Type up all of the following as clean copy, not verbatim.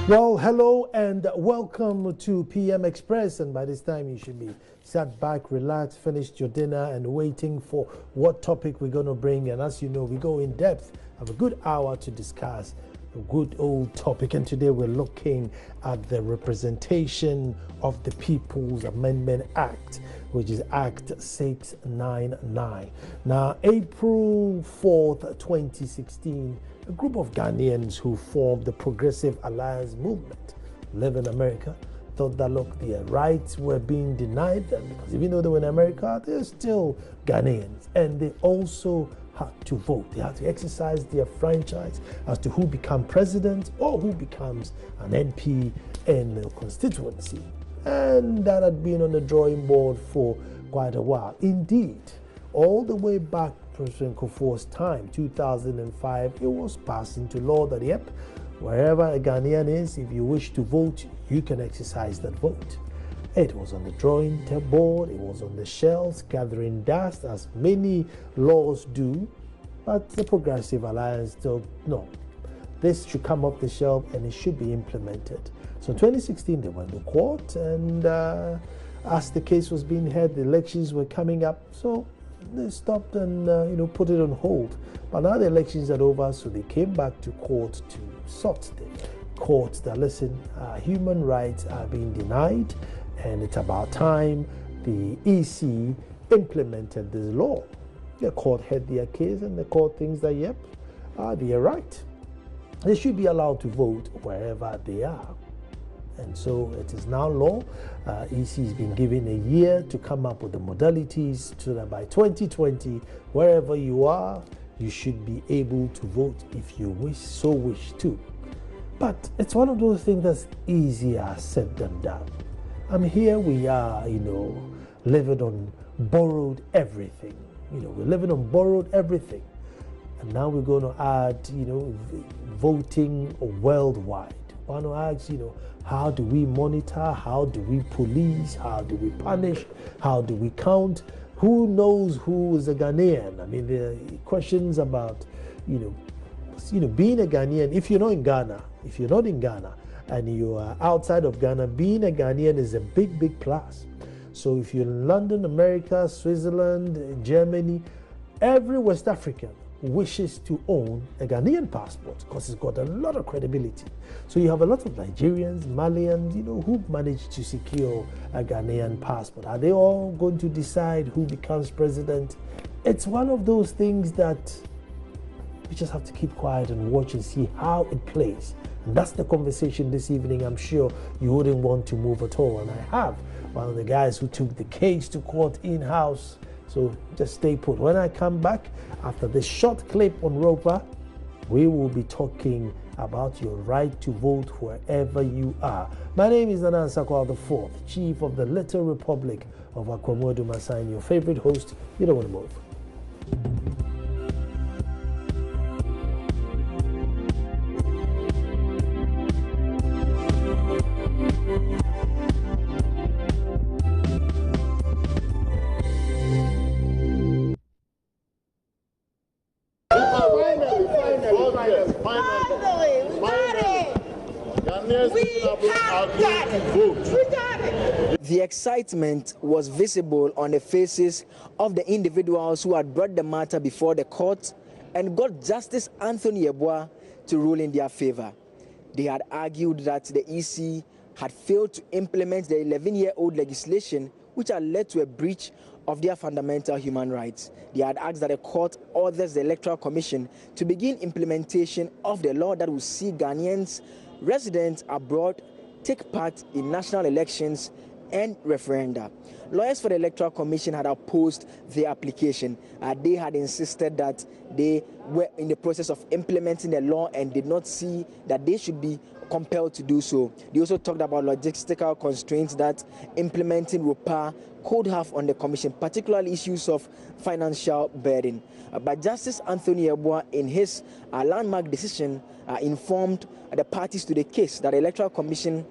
Well, hello and welcome to P.A.M. Express, and by this time you should be sat back, relaxed, finished your dinner and waiting for what topic we're going to bring. And as you know, we go in depth, have a good hour to discuss a good old topic, and today we're looking at the representation of the People's Amendment Act, which is Act 699. Now, April 4th, 2016, a group of Ghanaians who formed the Progressive Alliance movement, live in America, thought that, look, their rights were being denied them because even though they were in America, they're still Ghanaians. And they also had to vote. They had to exercise their franchise as to who becomes president or who becomes an MP in the constituency. And that had been on the drawing board for quite a while. Indeed, all the way back President Kofi's time, 2005, it was passed into law that, yep, wherever a Ghanaian is, if you wish to vote, you can exercise that vote. It was on the drawing board, it was on the shelves, gathering dust, as many laws do, but the Progressive Alliance thought, no, this should come off the shelf and it should be implemented. So in 2016, they went to court, and as the case was being heard, the elections were coming up, so they stopped and put it on hold. But now the elections are over, so they came back to court to sort the court that, listen, human rights are being denied, and it's about time the EC implemented this law. The court heard their case, and the court thinks that, yep, they are right. They should be allowed to vote wherever they are. And so it is now law. EC has been given a year to come up with the modalities so that by 2020, wherever you are, you should be able to vote if you wish to. But it's one of those things that's easier said than done. Here we are, living on borrowed everything. We're living on borrowed everything. And now we're going to add, voting worldwide. I want to ask, how do we monitor? How do we police? How do we punish? How do we count? Who knows who is a Ghanaian? There are questions about, being a Ghanaian. If you're not in Ghana, and you are outside of Ghana, being a Ghanaian is a big, big plus. So if you're in London, America, Switzerland, Germany, every West African wishes to own a Ghanaian passport because it's got a lot of credibility. So you have a lot of Nigerians, Malians, who managed to secure a Ghanaian passport. Are they all going to decide who becomes president? It's one of those things that we just have to keep quiet and watch and see how it plays. And that's the conversation this evening. I'm sure you wouldn't want to move at all. And I have one of the guys who took the case to court in-house. So just stay put. When I come back, after this short clip on ROPAA, we will be talking about your right to vote wherever you are. My name is Nana Sakwa IV, Chief of the Little Republic of Akwamodu Masan, your favorite host. You don't want to move. The excitement was visible on the faces of the individuals who had brought the matter before the court and got Justice Anthony Yeboah to rule in their favor. They had argued that the EC had failed to implement the 11-year-old legislation, which had led to a breach of their fundamental human rights. They had asked that the court orders the Electoral Commission to begin implementation of the law that will see Ghanaians residents abroad take part in national elections and referenda. Lawyers for the Electoral Commission had opposed the application. They had insisted that they were in the process of implementing the law and did not see that they should be compelled to do so. They also talked about logistical constraints that implementing ROPAA could have on the Commission, particularly issues of financial burden. But Justice Anthony Yeboah, in his landmark decision, informed the parties to the case that the Electoral Commission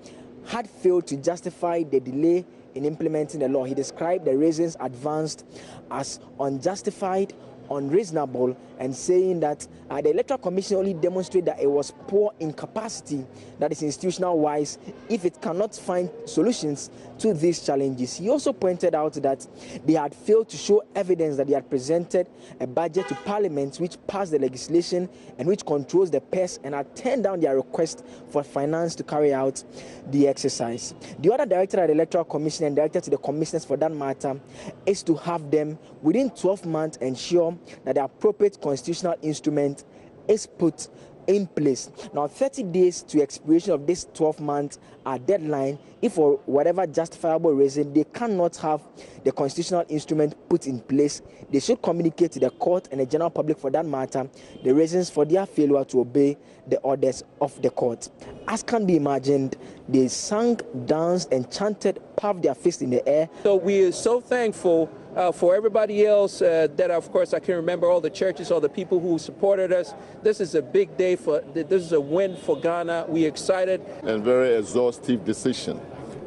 had failed to justify the delay in implementing the law. He described the reasons advanced as unjustified, unreasonable, and saying that the Electoral Commission only demonstrated that it was poor in capacity, that is institutional wise, if it cannot find solutions to these challenges. He also pointed out that they had failed to show evidence that they had presented a budget to Parliament which passed the legislation and which controls the purse, and had turned down their request for finance to carry out the exercise. The other director at the Electoral Commission and director to the commissioners for that matter is to have them within 12 months ensure that the appropriate constitutional instrument is put in place. Now, 30 days to expiration of this 12-month deadline, if for whatever justifiable reason they cannot have the constitutional instrument put in place, they should communicate to the court and the general public for that matter the reasons for their failure to obey the orders of the court. As can be imagined, they sang, danced, and chanted, puffed their fists in the air. So we are so thankful for everybody else that, of course, I can remember all the churches, all the people who supported us. This is a big day this is a win for Ghana. We're excited. And very exhaustive decision.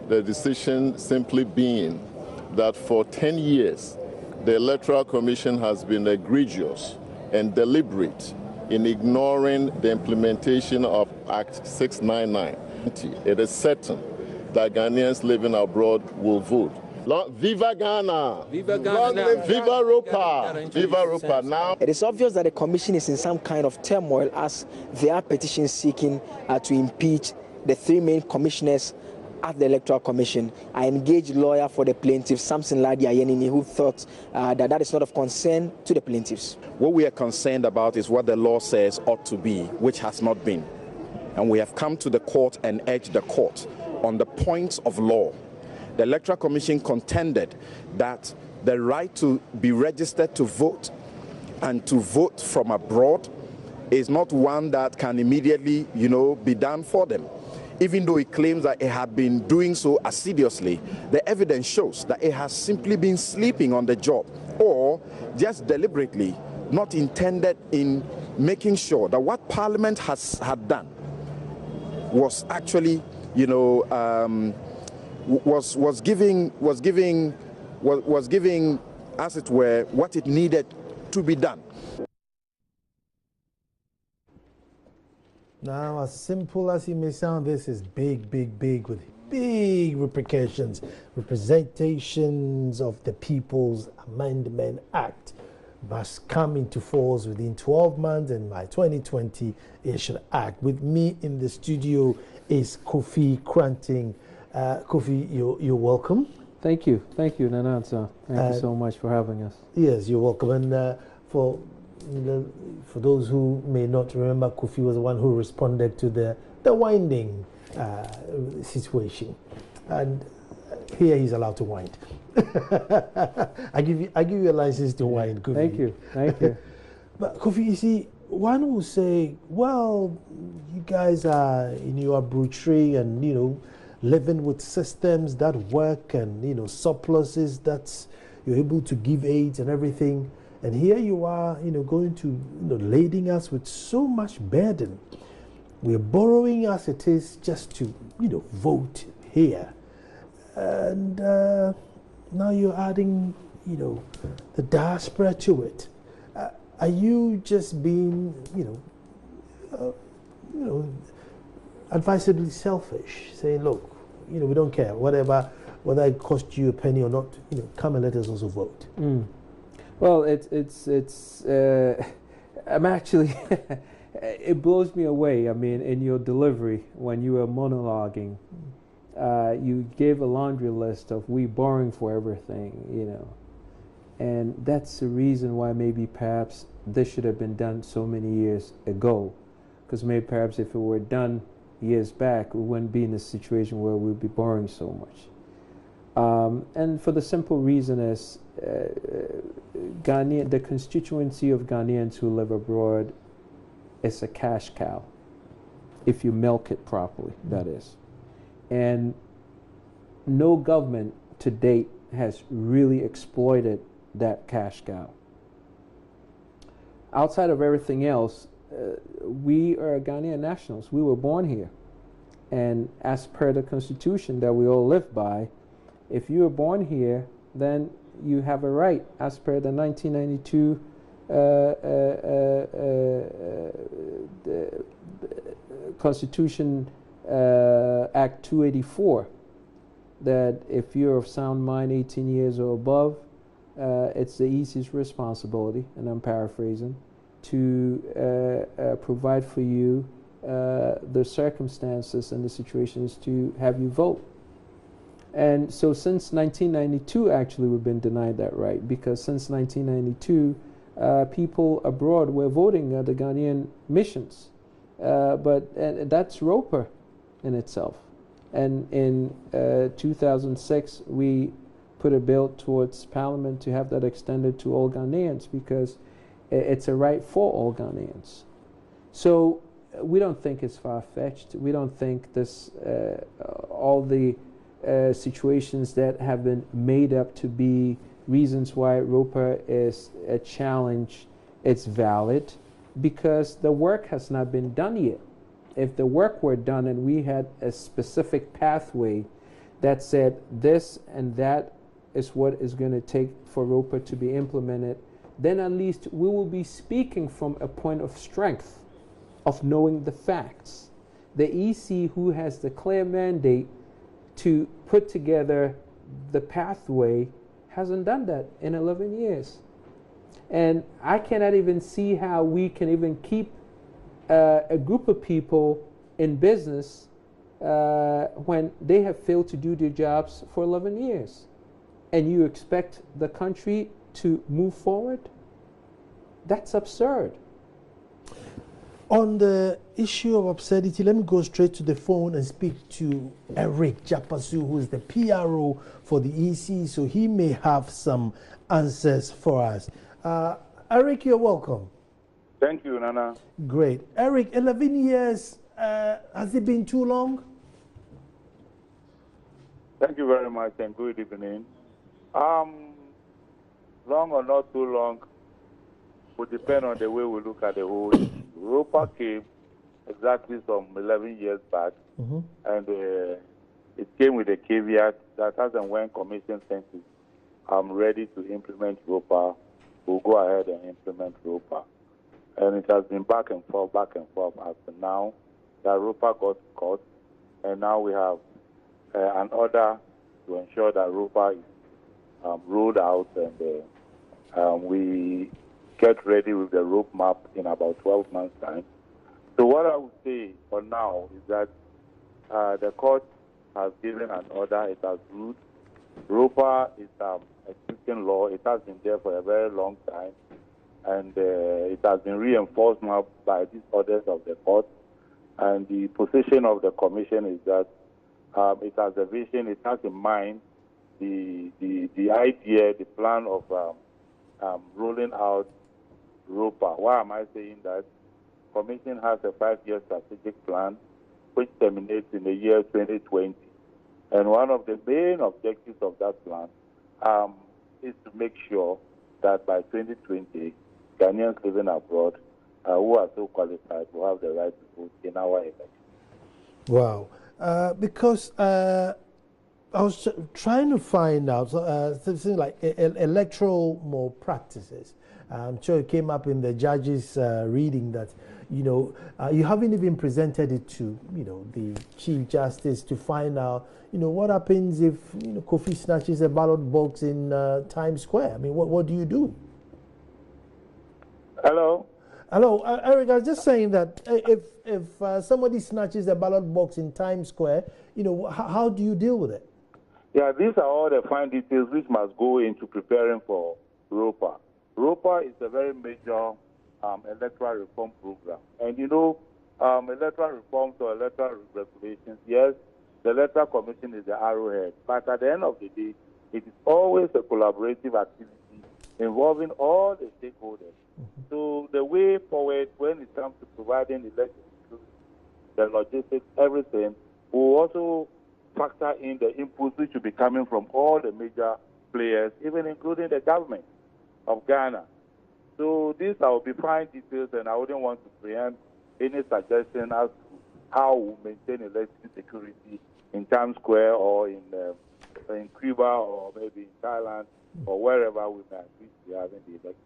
The decision simply being that for 10 years, the Electoral Commission has been egregious and deliberate in ignoring the implementation of Act 699. It is certain that Ghanaians living abroad will vote. Viva Ghana! Viva Ghana! Viva ROPAA! Viva ROPAA! Now, it is obvious that the commission is in some kind of turmoil as there are petitions seeking to impeach the three main commissioners at the Electoral Commission. I engaged lawyer for the plaintiffs, Samson Ladi Ayenini, who thought that is not of concern to the plaintiffs. What we are concerned about is what the law says ought to be, which has not been. And we have come to the court and urged the court on the points of law. The Electoral Commission contended that the right to be registered to vote and to vote from abroad is not one that can immediately, be done for them. Even though it claims that it had been doing so assiduously, the evidence shows that it has simply been sleeping on the job or just deliberately not intended in making sure that what Parliament had done was actually, was giving, as it were, what it needed to be done. Now, as simple as it may sound, this is big, big, big, with big repercussions. Representations of the People's Amendment Act must come into force within 12 months, and by 2020 it should act. With me in the studio is Kofi Koranteng. Kofi, you're welcome. Thank you, Nanansa. Thank you so much for having us. Yes, you're welcome. And for those who may not remember, Kofi was the one who responded to the winding situation, and here he's allowed to wind. I give you a license to wind, Kofi. Thank you. But Kofi, you see, one will say, well, you guys are in your brutery and living with systems that work and surpluses that you're able to give aid and everything. And here you are, going to, lading us with so much burden. We're borrowing as it is just to, vote here. And now you're adding, the diaspora to it. Are you just being, advisedly selfish, saying, look, we don't care, whether it costs you a penny or not, come and let us also vote? Well, I'm actually, it blows me away. I mean, in your delivery, when you were monologuing, you gave a laundry list of we borrowing for everything, and that's the reason why maybe perhaps this should have been done so many years ago, because maybe perhaps if it were done years back, we wouldn't be in a situation where we'd be borrowing so much. And for the simple reason is, the constituency of Ghanaians who live abroad is a cash cow, if you milk it properly, that is. And no government to date has really exploited that cash cow. Outside of everything else, we are Ghanaian nationals. We were born here. And as per the Constitution that we all live by, if you were born here, then you have a right, as per the 1992 the Constitution Act 284, that if you're of sound mind, 18 years or above, it's the easiest responsibility, and I'm paraphrasing, to provide for you the circumstances and the situations to have you vote. And so since 1992, actually, we've been denied that right, because since 1992, people abroad were voting at the Ghanaian missions. But that's ROPAA in itself. And in 2006, we put a bill towards Parliament to have that extended to all Ghanaians, because it's a right for all Ghanaians. So we don't think it's far-fetched. We don't think this, all the situations that have been made up to be reasons why ROPAA is a challenge, it's valid, because the work has not been done yet. If the work were done and we had a specific pathway that said this and that is what is going to take for ROPAA to be implemented, then at least we will be speaking from a point of strength, of knowing the facts. The EC, who has the clear mandate to put together the pathway, hasn't done that in 11 years. And I cannot even see how we can even keep a group of people in business when they have failed to do their jobs for 11 years. And you expect the country to move forward? That's absurd. On the issue of absurdity, let me go straight to the phone and speak to Eric Japasu, who is the PRO for the EC, so he may have some answers for us. Eric, you're welcome. Thank you, Nana. Great. Eric, 11 years, has it been too long? Thank you very much, and good evening. Long or not too long would depend on the way we look at the whole issue. ROPAA came exactly some 11 years back, and it came with a caveat that as and when Commission senses I'm ready to implement ROPAA, we'll go ahead and implement ROPAA. And it has been back and forth up to now that ROPAA got caught, and now we have an order to ensure that ROPAA is rolled out, and we get ready with the roadmap in about 12 months' time. So what I would say for now is that the court has given an order. It has ruled. ROPAA is existing law. It has been there for a very long time, and it has been reinforced now by these orders of the court. And the position of the commission is that it has a vision. It has in mind the idea, the plan of rolling out ROPAA. Why am I saying that? Commission has a 5-year strategic plan which terminates in the year 2020. And one of the main objectives of that plan is to make sure that by 2020, Ghanaians living abroad who are so qualified will have the right to vote in our election. Wow. Because I was trying to find out things like electoral more practices. I'm sure it came up in the judge's reading that, you haven't even presented it to, the Chief Justice to find out, what happens if, Kofi snatches a ballot box in Times Square. I mean, what do you do? Hello? Hello, Eric, I was just saying that if somebody snatches a ballot box in Times Square, how do you deal with it? Yeah, these are all the fine details which must go into preparing for ROPAA. ROPAA is a very major electoral reform program. And electoral reforms or electoral regulations, yes, the Electoral Commission is the arrowhead. But at the end of the day, it is always a collaborative activity involving all the stakeholders. So the way forward when it comes to providing election security, the logistics, everything, will also factor in the inputs which will be coming from all the major players, even including the government of Ghana. So these will be fine details, and I wouldn't want to preempt any suggestion as to how we maintain election security in Times Square or in Cuba or maybe in Thailand or wherever we may agree to be having the election.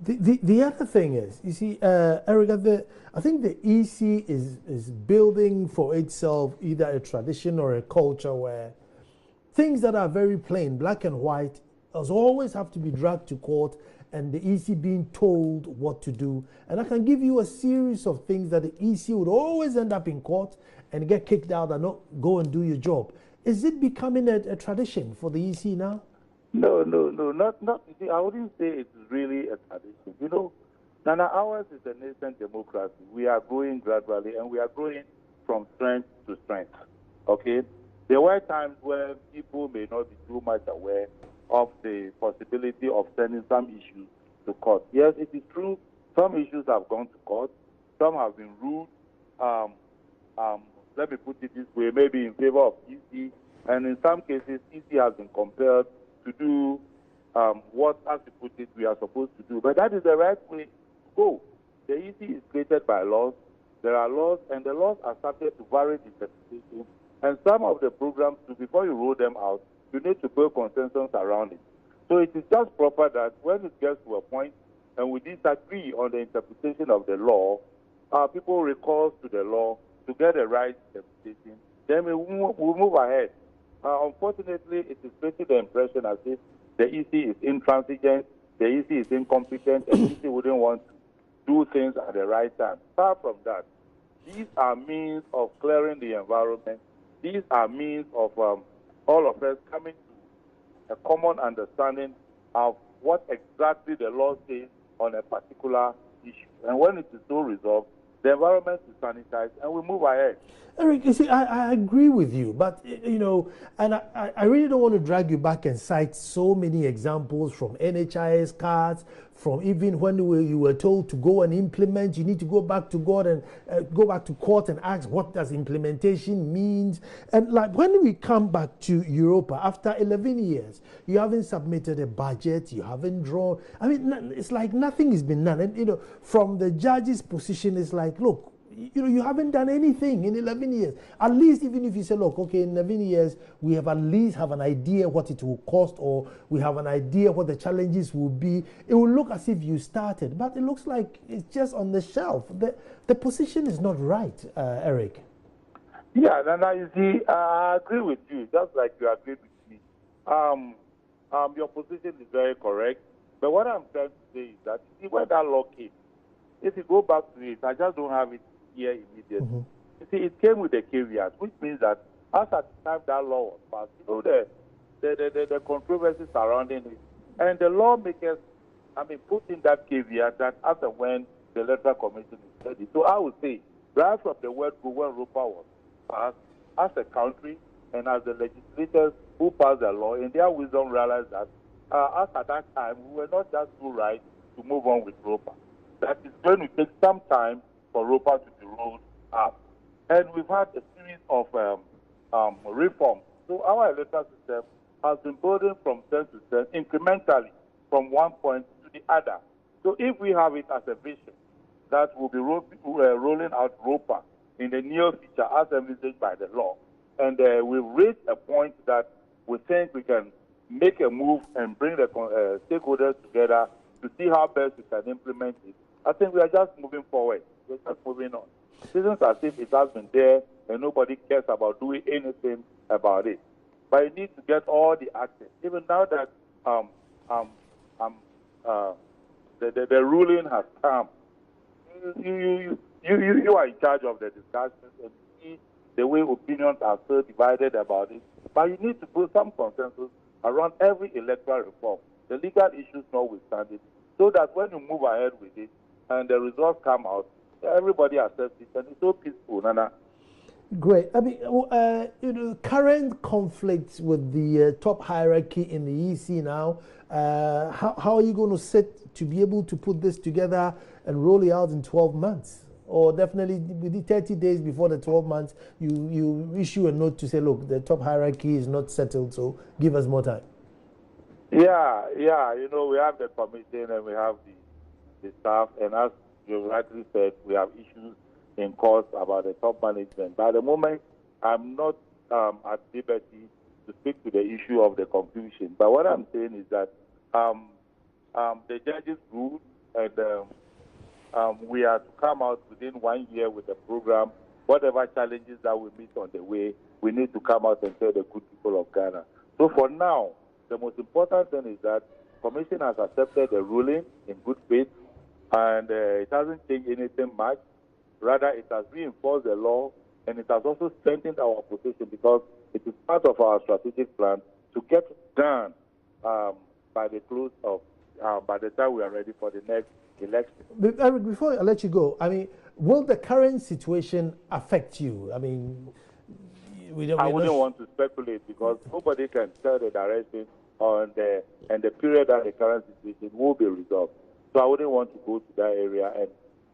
The other thing is, you see, Erica, I think the EC is building for itself either a tradition or a culture where things that are very plain, black and white, always have to be dragged to court and the EC being told what to do. And I can give you a series of things that the EC would always end up in court and get kicked out and not go and do your job. Is it becoming a tradition for the EC now? No, not. You see, I wouldn't say it's really a tradition. You know, Nana, ours is a nascent democracy. We are growing gradually, and we are growing from strength to strength. Okay, there were times where people may not be too much aware of the possibility of sending some issues to court. Yes, it is true. Some issues have gone to court. Some have been ruled. Let me put it this way: maybe in favor of EC, and in some cases, EC has been compelled to do what, as you put it, we are supposed to do. But that is the right way to go. The EC is created by laws. There are laws, and the laws are subject to varied interpretation. And some of the programs, before you roll them out, you need to build consensus around it. So it is just proper that when it gets to a point and we disagree on the interpretation of the law, people recourse to the law to get the right interpretation. Then we move ahead. Unfortunately, it is creating the impression as if the EC is intransigent, the EC is incompetent, and the EC wouldn't want to do things at the right time. Far from that, these are means of clearing the environment. These are means of all of us coming to a common understanding of what exactly the law says on a particular issue. And when it is so resolved, the environment is sanitized, and we move ahead. Eric, you see, I agree with you, but, you know, and I really don't want to drag you back and cite so many examples from NHIS cards, from even when you were told to go and implement, you need to go back to God and go back to court and ask what does implementation means. And like when we come back to ROPAA after 11 years, you haven't submitted a budget, you haven't drawn. I mean, it's like nothing has been done. And, you know, from the judge's position, it's like, look, you know, you haven't done anything in 11 years. At least even if you say, look, okay, in 11 years, we have at least have an idea what it will cost, or we have an idea what the challenges will be, it will look as if you started. But it looks like it's just on the shelf. The position is not right, Eric. Yeah, Nana, you see, I agree with you, just like you agreed with me. Your position is very correct. But what I'm trying to say is that, see, when that law came, if you go back to it, I just don't have it here immediately. Mm-hmm. You see, it came with a caveat, which means that as at the time that law was passed, you know, the controversy surrounding it, and the lawmakers, put in that caveat that after when the electoral commission is ready. So I would say, right from the word go when ROPAA was passed, as a country and as the legislators who passed the law, in their wisdom realized that as at that time, we were not just too right to move on with ROPAA. That is going to take some time for ROPAA to be rolled out. And we've had a series of reforms. So our electoral system has been building from strength to strength, incrementally, from one point to the other. So if we have it as a vision that will be rolling out ROPAA in the near future as envisaged by the law, and we've reached a point that we think we can make a move and bring the stakeholders together to see how best we can implement it, I think we are just moving forward. We're just moving on. It isn't as if it has been there and nobody cares about doing anything about it. But you need to get all the action. Even now that the ruling has come, you are in charge of the discussions and see the way opinions are so divided about it. But you need to put some consensus around every electoral reform, the legal issues notwithstanding, so that when you move ahead with it and the results come out, everybody accepts it and it's so peaceful, Nana. Great. Current conflicts with the top hierarchy in the EC now, how are you going to sit to be able to put this together and roll it out in 12 months? Or definitely within 30 days before the 12 months, you issue a note to say, look, the top hierarchy is not settled, so give us more time. Yeah, we have the commission and we have the staff, and as you rightly said, we have issues in court about the top management. But at the moment, I'm not at liberty to speak to the issue of the confusion. But what I'm saying is that the judges ruled, and we are to come out within 1 year with a program. Whatever challenges that we meet on the way, we need to come out and tell the good people of Ghana. So for now, the most important thing is that Commission has accepted the ruling in good faith, and it hasn't changed anything much. Rather, it has reinforced the law, and it has also strengthened our position because it is part of our strategic plan to get done by the close of, by the time we are ready for the next election. Eric, before I let you go, I mean, will the current situation affect you? I mean, I wouldn't want to speculate because nobody can tell the direction and the period that the current situation will be resolved. So I wouldn't want to go to that area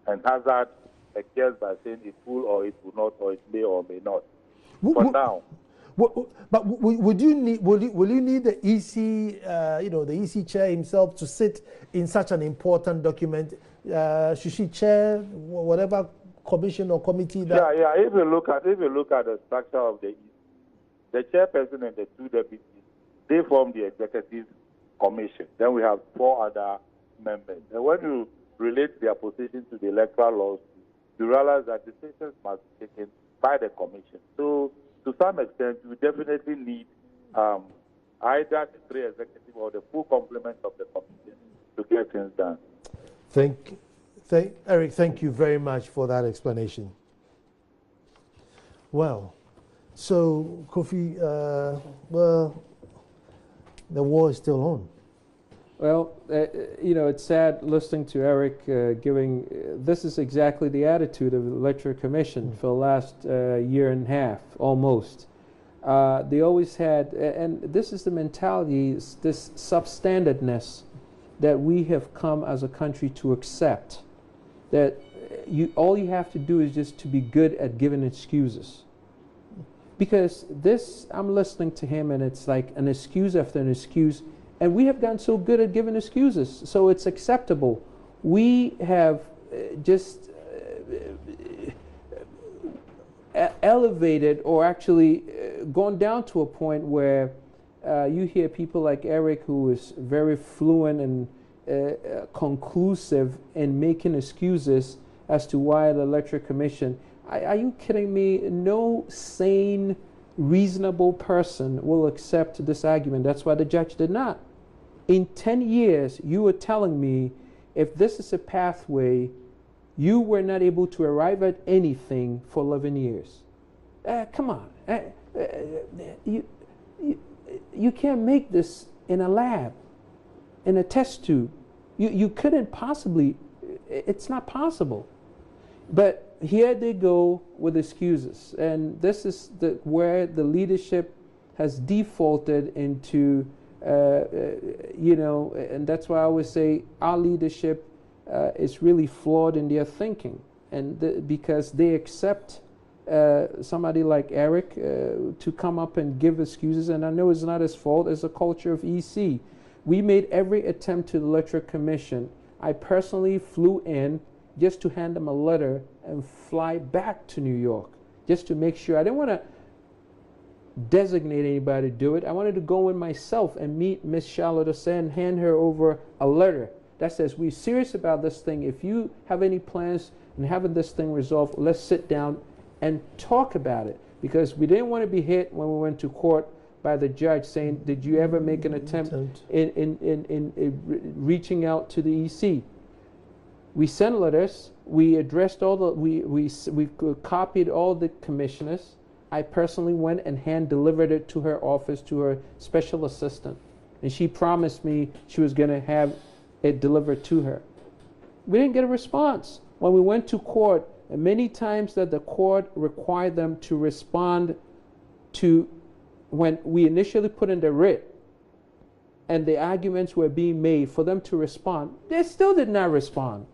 and hazard a guess by saying it will or it will not, or it may or may not. For now. But would you need? Will you need the EC, the EC chair himself to sit in such an important document? Should she chair whatever commission or committee that? Yeah. If you look at the structure of the EC, the chairperson and the two deputies, they form the executive commission. Then we have 4 other members. And when you relate their position to the electoral laws, you realize that decisions must be taken by the commission. So to some extent, you definitely need either the 3 executives or the full complement of the commission to get things done. Eric, thank you very much for that explanation. Well, so Kofi, well, the war is still on. Well, it's sad listening to Eric giving. This is exactly the attitude of the Electoral Commission for the last year and a half, almost. They always had, and this is the mentality, this substandardness that we have come as a country to accept. That all you have to do is just to be good at giving excuses. Because this, I'm listening to him, and it's like an excuse after an excuse. And we have gotten so good at giving excuses, so it's acceptable. We have just elevated or actually gone down to a point where you hear people like Eric, who is very fluent and conclusive in making excuses as to why the Electoral Commission. Are you kidding me? No sane, reasonable person will accept this argument. That's why the judge did not. In 10 years, you were telling me if this is a pathway, you were not able to arrive at anything for 11 years. Come on. You can't make this in a lab, in a test tube. You couldn't possibly, it's not possible. But here they go with excuses. And this is where the leadership has defaulted into and that's why I always say our leadership is really flawed in their thinking, and because they accept somebody like Eric to come up and give excuses, and I know it's not his fault. It's a culture of EC. We made every attempt to the Electoral Commission. I personally flew in just to hand them a letter and fly back to New York just to make sure. I didn't want to designate anybody to do it. I wanted to go in myself and meet Miss Charlotte Osei and hand her over a letter that says, we're serious about this thing. If you have any plans in having this thing resolved, let's sit down and talk about it. Because we didn't want to be hit when we went to court by the judge saying, did you ever make an attempt in reaching out to the EC? We sent letters. We addressed all the, we copied all the commissioners. I personally went and hand-delivered it to her office, to her special assistant. And she promised me she was going to have it delivered to her. We didn't get a response. When we went to court, and many times that the court required them to respond to when we initially put in the writ and the arguments were being made for them to respond, they still did not respond.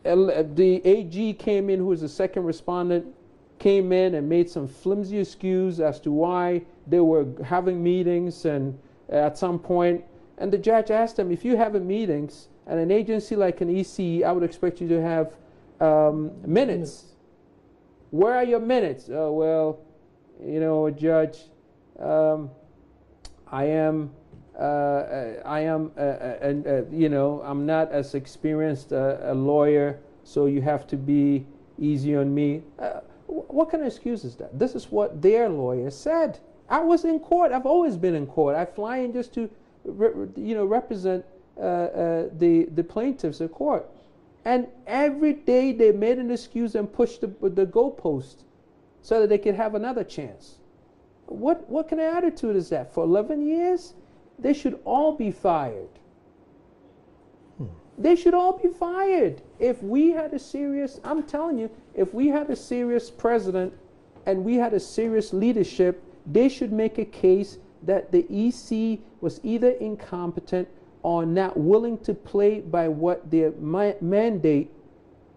The AG came in, who was the second respondent, came in and made some flimsy excuse as to why they were having meetings, and at some point, and the judge asked them, if you're having meetings at an agency like an EC, I would expect you to have minutes. Where are your minutes? Oh, well, Judge, I am I am, you know, I'm not as experienced a lawyer, so you have to be easy on me. What kind of excuse is that? This is what their lawyer said. I was in court. I've always been in court. I fly in just to, you know, represent the plaintiffs in court. And every day they made an excuse and pushed the goalpost so that they could have another chance. What kind of attitude is that? For 11 years, they should all be fired. They should all be fired. If we had a serious, I'm telling you, if we had a serious president and we had a serious leadership, they should make a case that the EC was either incompetent or not willing to play by what their mandate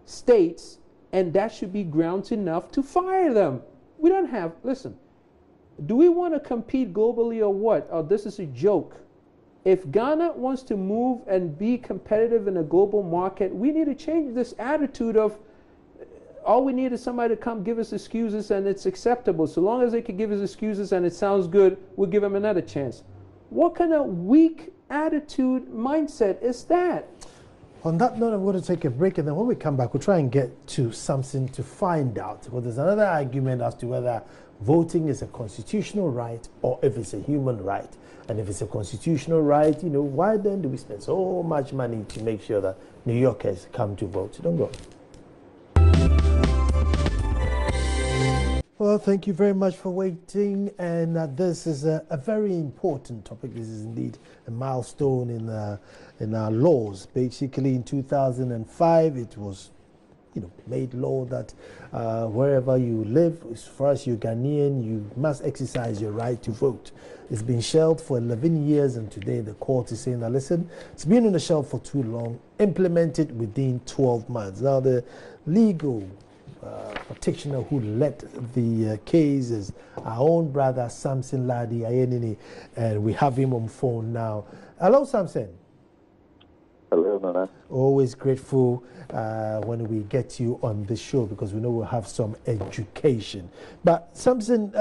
states, and that should be grounds enough to fire them. We don't have, listen, do we want to compete globally or what? Or this is a joke. If Ghana wants to move and be competitive in a global market, we need to change this attitude of all we need is somebody to come give us excuses and it's acceptable. So long as they can give us excuses and it sounds good, we'll give them another chance. What kind of weak attitude mindset is that? On that note, I'm going to take a break, and then when we come back, we'll try and get to something to find out. Well, there's another argument as to whether voting is a constitutional right or if it's a human right. And if it's a constitutional right, you know, why then do we spend so much money to make sure that New Yorkers come to vote? Don't go. Well, thank you very much for waiting, and this is a very important topic. This is indeed a milestone in our laws. Basically, in 2005, it was, you know, made law that wherever you live, as far as you're Ghanaian, you must exercise your right to vote. It's been shelved for 11 years, and today the court is saying that, listen, it's been on the shelf for too long. Implement it within 12 months. Now, the legal practitioner who led the case is our own brother Samson Ladi Ayenini, and we have him on phone now. Hello, Samson. Hello, Nana. Always grateful when we get you on the show because we know we'll have some education. But Samson,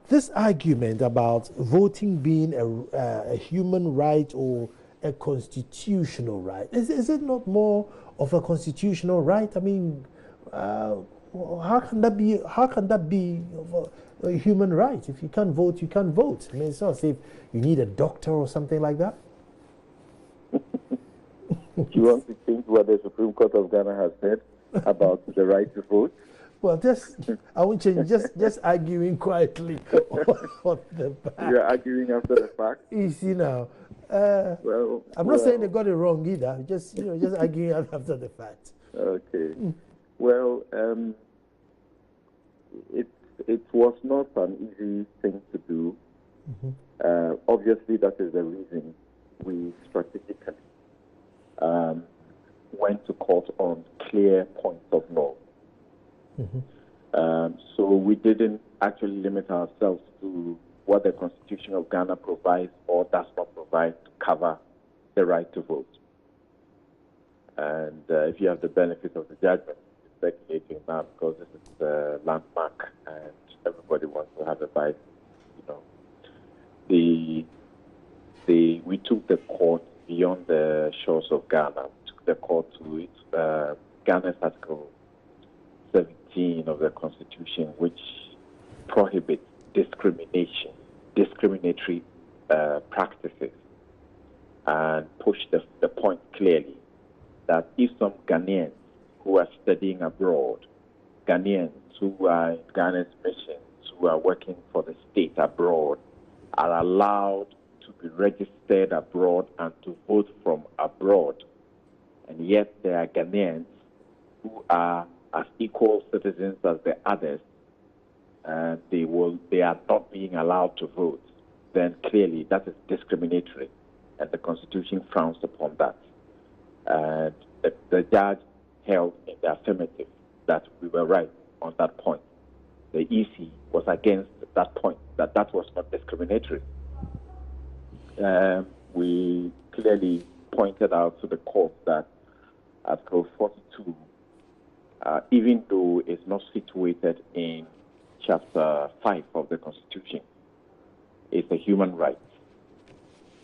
this argument about voting being a human right or a constitutional right, is it not more of a constitutional right? I mean, how can that be a human right? If you can't vote, you can't vote. I mean, it's not as if you need a doctor or something like that. Do you want to think what the Supreme Court of Ghana has said about the right to vote? Well, I won't change. Just arguing quietly on the back. You're arguing after the fact. Easy now. I'm not saying they got it wrong either. Just arguing after the fact. Okay. Well, it was not an easy thing to do. Mm-hmm. Obviously, that is the reason we strategically went to court on clear points of law. Mm-hmm. So we didn't actually limit ourselves to what the Constitution of Ghana provides or does not provide to cover the right to vote. And if you have the benefit of the judgment, speculating now because this is a landmark and everybody wants to have a bite. You know, we took the court beyond the shores of Ghana. We took the court to Ghana's Article 17 of the Constitution, which prohibits discriminatory practices, and pushed the point clearly that if some Ghanaians who are studying abroad, Ghanaians who are in Ghana's missions, who are working for the state abroad, are allowed to be registered abroad and to vote from abroad, and yet there are Ghanaians who are as equal citizens as the others, and they are not being allowed to vote, then clearly that is discriminatory, and the Constitution frowns upon that. And the judge held in the affirmative that we were right on that point. The EC was against that point, that was not discriminatory. We clearly pointed out to the court that Article 42, even though it's not situated in Chapter 5 of the Constitution, it's a human right.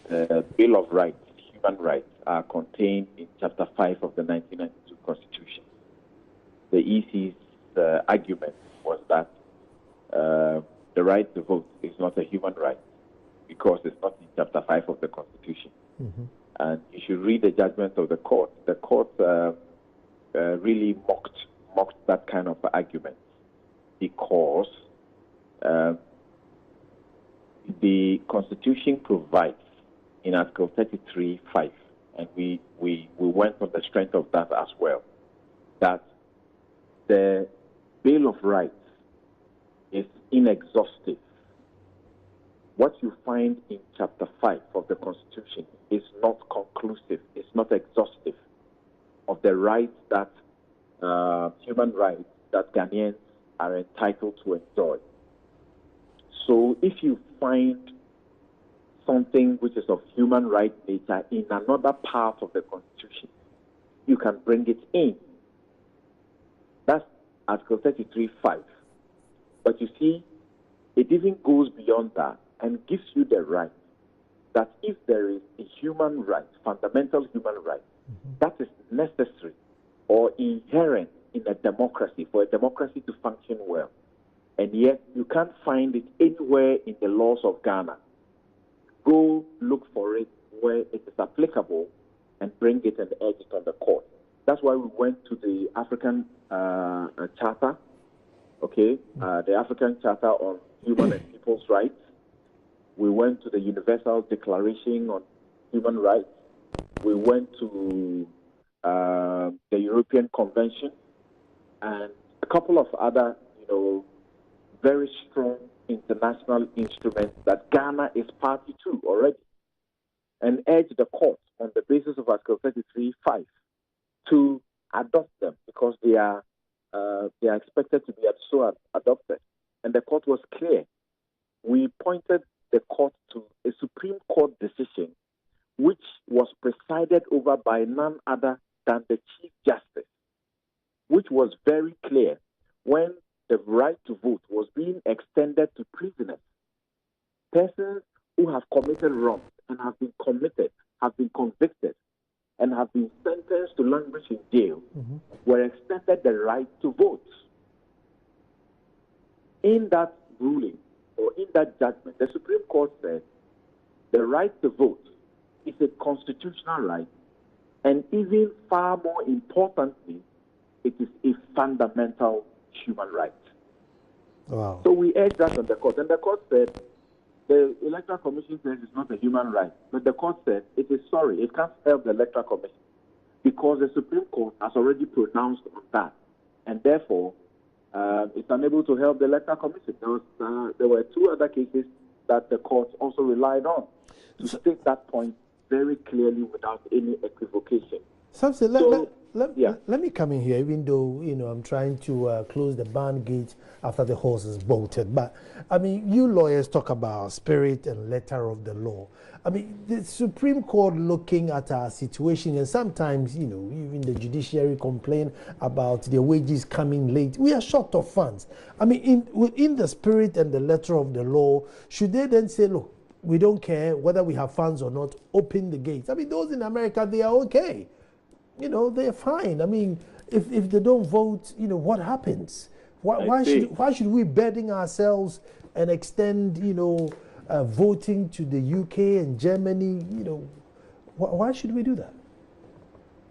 the Bill of Rights, human rights, are contained in Chapter 5 of the 1992 Constitution. The EC's argument was that the right to vote is not a human right because it's not in Chapter 5 of the Constitution. And you should read the judgment of the court. The court really mocked that kind of argument because the Constitution provides in Article 33(5), and we went on the strength of that as well, that the Bill of Rights is inexhaustive. What you find in Chapter 5 of the Constitution is not conclusive, it's not exhaustive of the rights that, human rights that Ghanaians are entitled to enjoy. So if you find something which is of human rights nature in another part of the Constitution, you can bring it in. That's Article 33(5). But you see, it even goes beyond that and gives you the right that if there is a human right, fundamental human right, that is necessary or inherent in a democracy, for a democracy to function well, and yet you can't find it anywhere in the laws of Ghana, go look for it where it is applicable and bring it and urge it on the court. That's why we went to the African Charter, the African Charter on Human and People's Rights. We went to the Universal Declaration on Human Rights. We went to the European Convention and a couple of other, very strong international instruments that Ghana is party to already, and urge the court on the basis of Article 33(5) to adopt them because they are expected to be adopted. And the court was clear. We pointed the court to a Supreme Court decision which was presided over by none other than the Chief Justice, which was very clear when the right to vote was being extended to prisoners. Persons who have committed wrongs and have been convicted, and have been sentenced to languish in jail were extended the right to vote. In that ruling, or in that judgment, the Supreme Court said the right to vote is a constitutional right, and even far more importantly, it is a fundamental human right. Wow. So we urged that on the court, and the court said the Electoral Commission says it's not a human right, but the court said it is sorry, it can't help the Electoral Commission because the Supreme Court has already pronounced on that, and therefore it's unable to help the Electoral Commission. There were two other cases that the court also relied on to state that point very clearly without any equivocation. Samson, let me come in here, even though, I'm trying to close the barn gate after the horse is bolted. But, you lawyers talk about spirit and letter of the law. The Supreme Court looking at our situation, and sometimes, even the judiciary complain about their wages coming late. We are short of funds. In the spirit and the letter of the law, should they then say, look, we don't care whether we have funds or not, open the gates? Those in America, they are okay. They're fine. If they don't vote, what happens? Why should we burden ourselves and extend, voting to the UK and Germany? Why should we do that?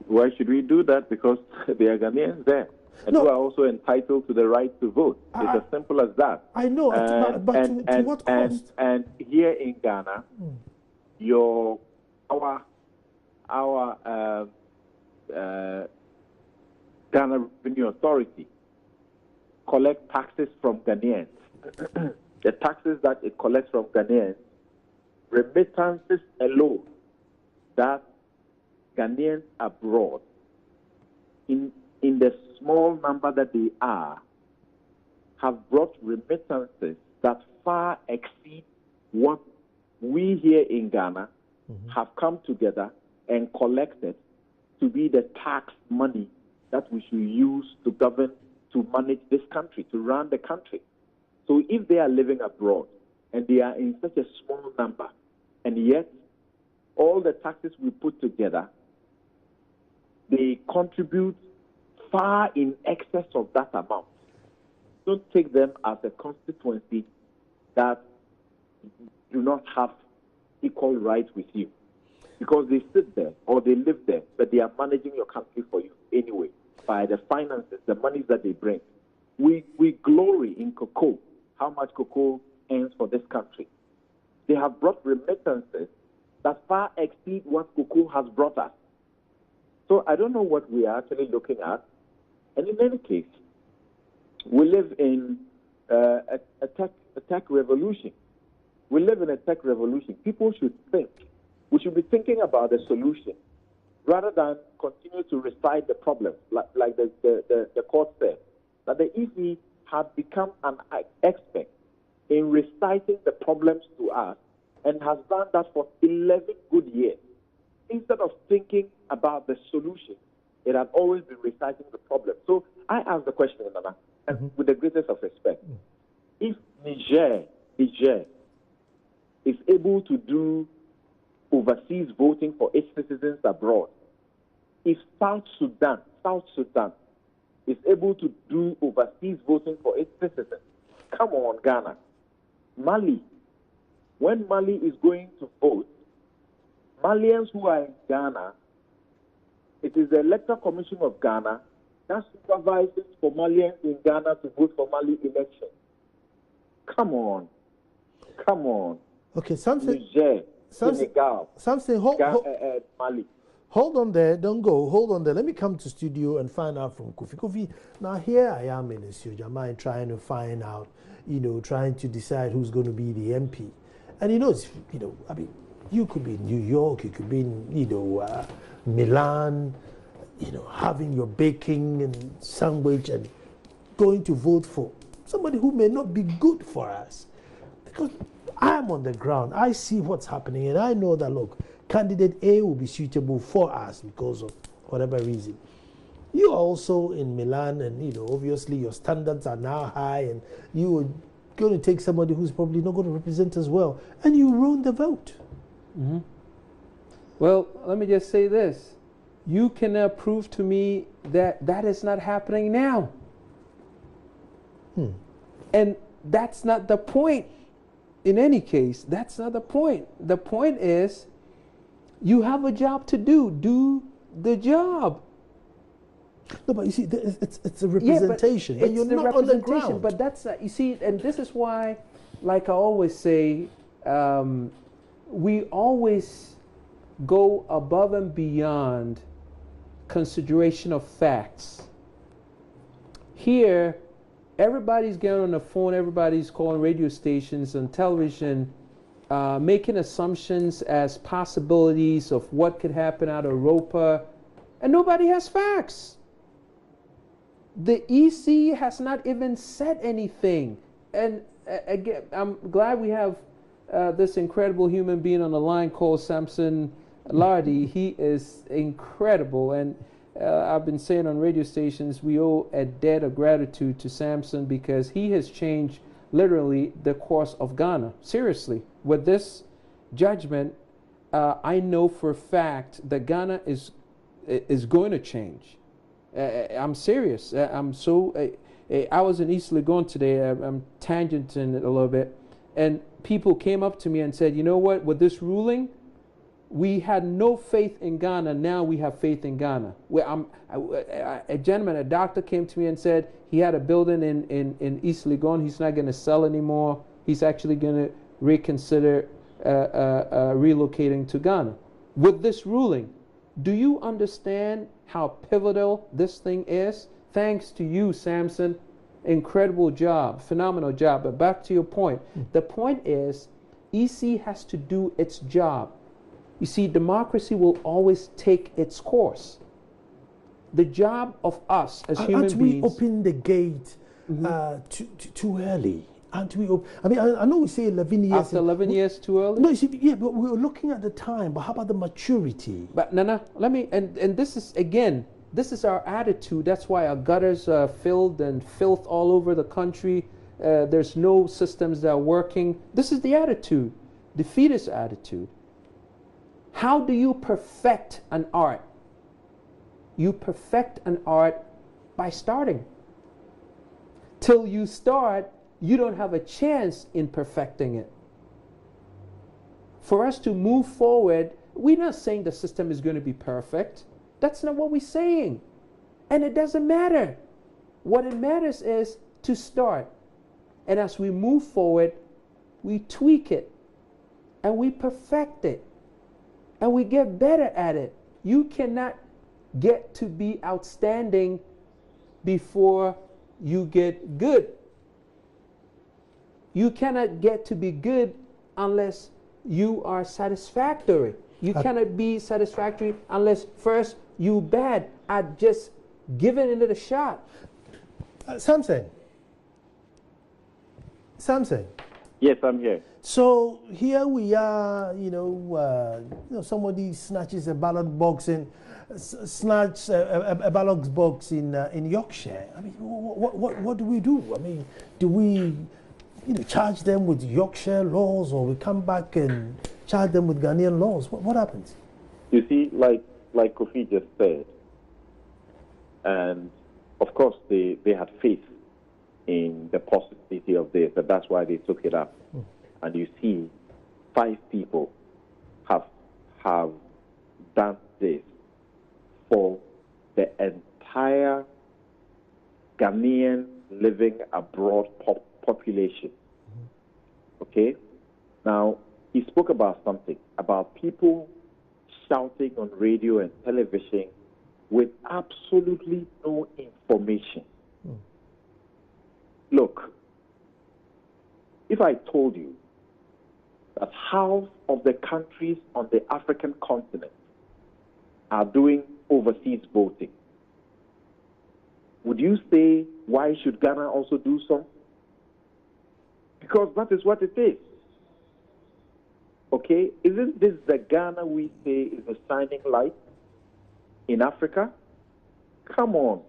Why should we do that? Because there are Ghanaians there, and who are also entitled to the right to vote. It's as simple as that. I know, but to what cost? And here in Ghana, our Ghana Revenue Authority collect taxes from Ghanaians. The taxes that it collects from Ghanaians, remittances alone that Ghanaians abroad, in the small number that they are, have brought remittances that far exceed what we here in Ghana have come together and collected to be the tax money that we should use to govern, to manage this country, to run the country. So if they are living abroad and they are in such a small number, and yet all the taxes we put together, they contribute far in excess of that amount. Don't take them as a constituency that do not have equal rights with you, because they sit there or they live there, but they are managing your country for you anyway by the finances, the monies that they bring. We glory in cocoa, how much cocoa earns for this country. They have brought remittances that far exceed what cocoa has brought us. So I don't know what we are actually looking at. And in any case, we live in a tech revolution. We live in a tech revolution. People should think. We should be thinking about the solution rather than continue to recite the problem, like the court said, that the EC have become an expert in reciting the problems to us and has done that for 11 good years. Instead of thinking about the solution, it has always been reciting the problem. So I ask the question, Nana, and with the greatest of respect, if Niger is able to do overseas voting for its citizens abroad, if South Sudan is able to do overseas voting for its citizens, come on, Ghana. Mali, when Mali is going to vote, Malians who are in Ghana, it is the Electoral Commission of Ghana that supervises for Malians in Ghana to vote for Mali elections. Come on. Okay, something. Niger, Senegal, Mali. Hold on there, don't go. Hold on there. Let me come to studio and find out from Kofi. Kofi, now here I am in the studio, trying to find out, trying to decide who's going to be the MP. And you could be in New York, you could be in, Milan, having your baking and sandwich and going to vote for somebody who may not be good for us. Because I'm on the ground, I see what's happening, and I know that, look, candidate A will be suitable for us because of whatever reason. You are also in Milan, and obviously your standards are now high, and you are going to take somebody who's probably not going to represent us well, and you ruin the vote. Mm-hmm. Well, let me just say this. You cannot prove to me that that is not happening now. And that's not the point. In any case, that's not the point. The point is, you have a job to do. Do the job. No, but you see, it's a representation. But you're not on the ground. But that's you see, and this is why, like I always say, we always go above and beyond consideration of facts. Here, everybody's getting on the phone, everybody's calling radio stations and television, making assumptions as possibilities of what could happen out of ROPAA, and nobody has facts. The EC has not even said anything. And again, I'm glad we have this incredible human being on the line called Samson Lardy. He is incredible, and I've been saying on radio stations we owe a debt of gratitude to Samson because he has changed literally the course of Ghana. Seriously, with this judgment, I know for a fact that Ghana is going to change. I'm serious. I'm so. I was in East Legon today. I'm tangenting it a little bit, and people came up to me and said, "You know what? With this ruling, we had no faith in Ghana. Now we have faith in Ghana." A gentleman, a doctor, came to me and said he had a building in East Legon. He's not going to sell anymore. He's actually going to reconsider relocating to Ghana. With this ruling, do you understand how pivotal this thing is? Thanks to you, Samson. Incredible job, phenomenal job. But back to your point. The point is, EC has to do its job. You see, democracy will always take its course. The job of us as human beings... Aren't we open the gate too early? Aren't we I know we say 11 years... After 11 years too early? No, you see, yeah, but we were looking at the time, but how about the maturity? But Nana, let me... And this is, again, this is our attitude. That's why our gutters are filled and filth all over the country. There's no systems that are working. This is the attitude, defeatist attitude. How do you perfect an art? You perfect an art by starting. Till you start, you don't have a chance in perfecting it. For us to move forward, we're not saying the system is going to be perfect. That's not what we're saying. And it doesn't matter. What it matters is to start. And as we move forward, we tweak it and we perfect it and we get better at it. You cannot get to be outstanding before you get good. You cannot get to be good unless you are satisfactory. You cannot be satisfactory unless first you bad at just giving it a shot. Samson. Yes, I'm here. So here we are, somebody snatches a ballot box a ballot box in Yorkshire. I mean, what do we do? I mean, do we charge them with Yorkshire laws, or we come back and charge them with Ghanaian laws? What happens? You see, like Kofi just said, and of course they had faith in the possibility of this, and that's why they took it up. And you see, 5 people have done this for the entire Ghanaian living abroad population. Okay? Now, he spoke about something, about people shouting on radio and television with absolutely no information. Look, if I told you that half of the countries on the African continent are doing overseas voting, would you say, why should Ghana also do so? Because that is what it is. Okay? Isn't this the Ghana we say is a shining light in Africa? Come on.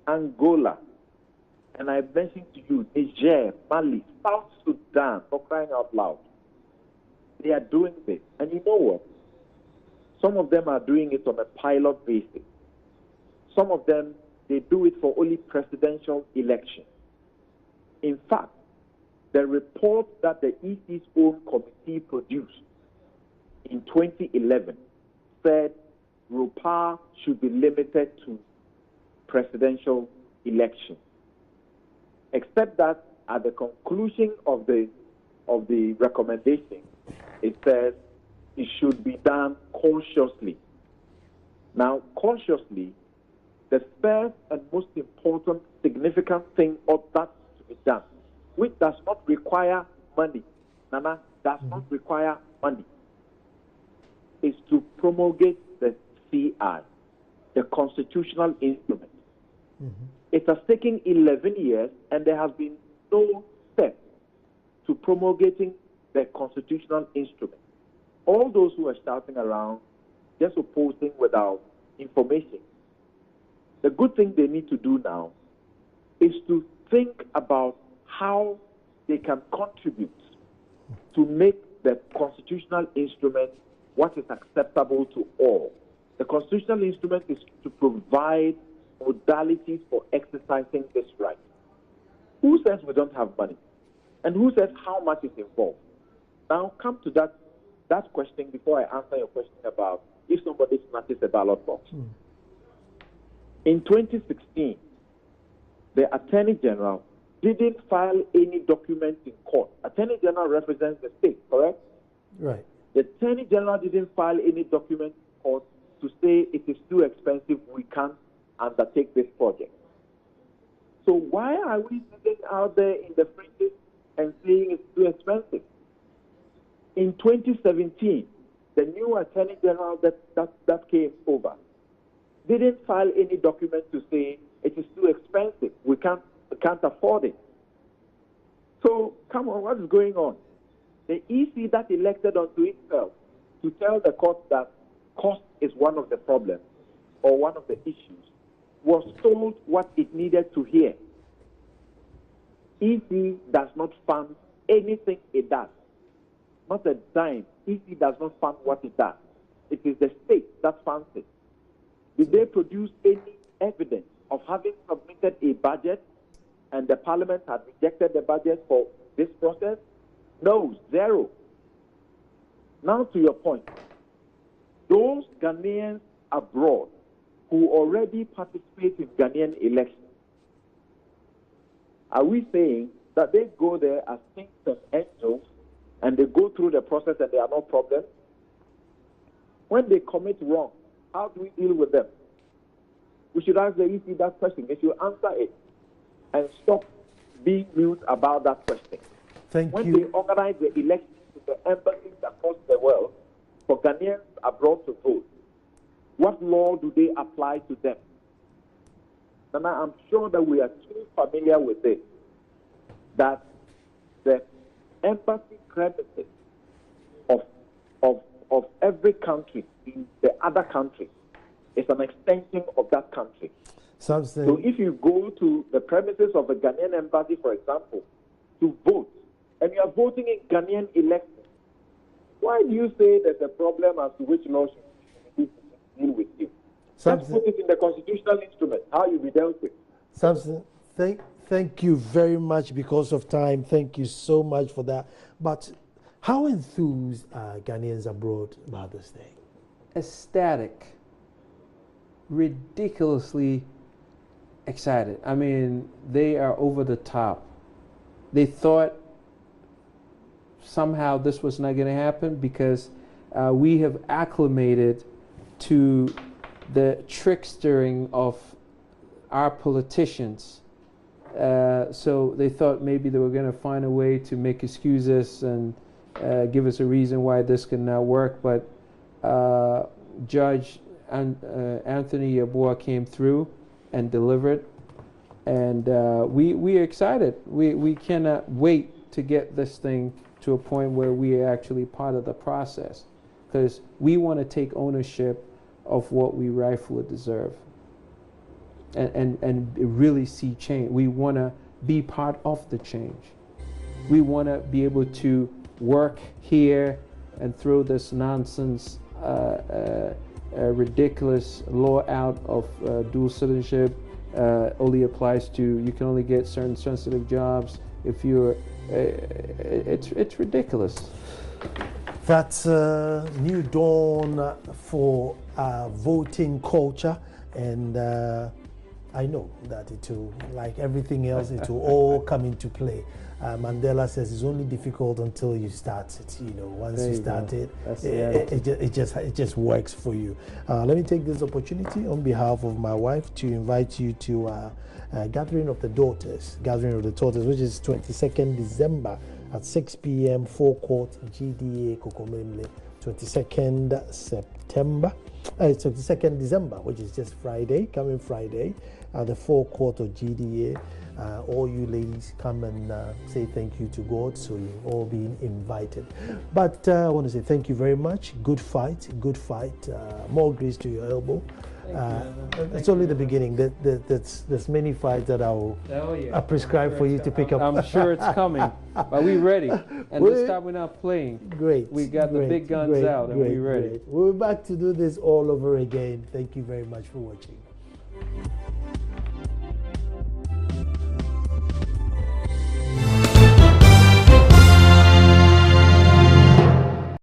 Angola. And I mentioned to you, Niger, Mali, South Sudan, for crying out loud. They are doing this. And you know what? Some of them are doing it on a pilot basis. Some of them, they do it for only presidential elections. In fact, the report that the EC's own committee produced in 2011 said ROPAA should be limited to presidential elections. Except that at the conclusion of the recommendation, it says it should be done consciously. Now, consciously, the first and most important significant thing of that to be done, which does not require money, does not require money, is to promulgate the CI, the constitutional instrument. It has taken 11 years, and there has been no step to promulgating the constitutional instrument. All those who are shouting around, just opposing without information. The good thing they need to do now is to think about how they can contribute to make the constitutional instrument what is acceptable to all. The constitutional instrument is to provide modalities for exercising this right. Who says we don't have money? And who says how much is involved? Now come to that question before I answer your question about if somebody snatches a ballot box. In 2016, the Attorney General didn't file any documents in court. Attorney General represents the state, correct? Right. The Attorney General didn't file any documents in court to say it is too expensive, we can't undertake this project. So why are we sitting out there in the fringes and saying it's too expensive? In 2017, the new Attorney General that came over didn't file any document to say it is too expensive, we can't afford it. So come on, what is going on? The EC that elected unto itself to tell the court that cost is one of the problems or one of the issues was told what it needed to hear. EC does not fund anything it does. not a dime. EC does not fund what it does. It is the state that funds it. Did they produce any evidence of having submitted a budget and the parliament had rejected the budget for this process? No, zero. Now to your point, those Ghanaians abroad who already participate in Ghanaian elections, are we saying that they go there as saints and angels and they go through the process and there are no problems? When they commit wrong, how do we deal with them? We should ask the EC that question. They should answer it and stop being mute about that question. When they organize the elections to the embassies across the world for Ghanaians abroad to vote, what law do they apply to them? And I'm sure that we are too familiar with this, that the embassy premises of every country in the other country is an extension of that country. So if you go to the premises of a Ghanaian embassy, for example, to vote, and you are voting in Ghanaian elections, why do you say there's a problem as to which law should deal with you? Let's put it in the constitutional instrument, how you be dealt with. Samson, thank you very much because of time. Thank you so much for that. But how enthused are Ghanaians abroad about this thing? Ecstatic. Ridiculously excited. I mean, they are over the top. They thought somehow this was not going to happen because we have acclimated to the trickstering of our politicians. So they thought maybe they were going to find a way to make excuses and give us a reason why this could not work. But Judge Anthony Yeboah came through and delivered. And we are excited. We cannot wait to get this thing to a point where we are actually part of the process, because we want to take ownership of what we rightfully deserve and really see change. We want to be part of the change. We want to be able to work here and throw this nonsense, ridiculous law out of dual citizenship. Only applies to, you can only get certain sensitive jobs if you're, it's ridiculous. That's a new dawn for voting culture, and I know that it will, like everything else, it will all come into play. Mandela says it's only difficult until you start it. You know, once you start it, it just works for you. Let me take this opportunity on behalf of my wife to invite you to Gathering of the Daughters, which is 22nd December at 6 p.m. Forecourt GDA Kokomemle. 22nd September. 22nd December, which is just Friday, coming Friday, at the Forecourt of GDA. All you ladies come and say thank you to God, so you've all been invited. But I want to say thank you very much. Good fight. More grace to your elbow. It's only the beginning. There's many fights that I prescribe for you to pick up. I'm sure it's coming, but we're ready. And this time we're not playing. Great. We got the big guns out and we're ready. We're back to do this all over again. Thank you very much for watching.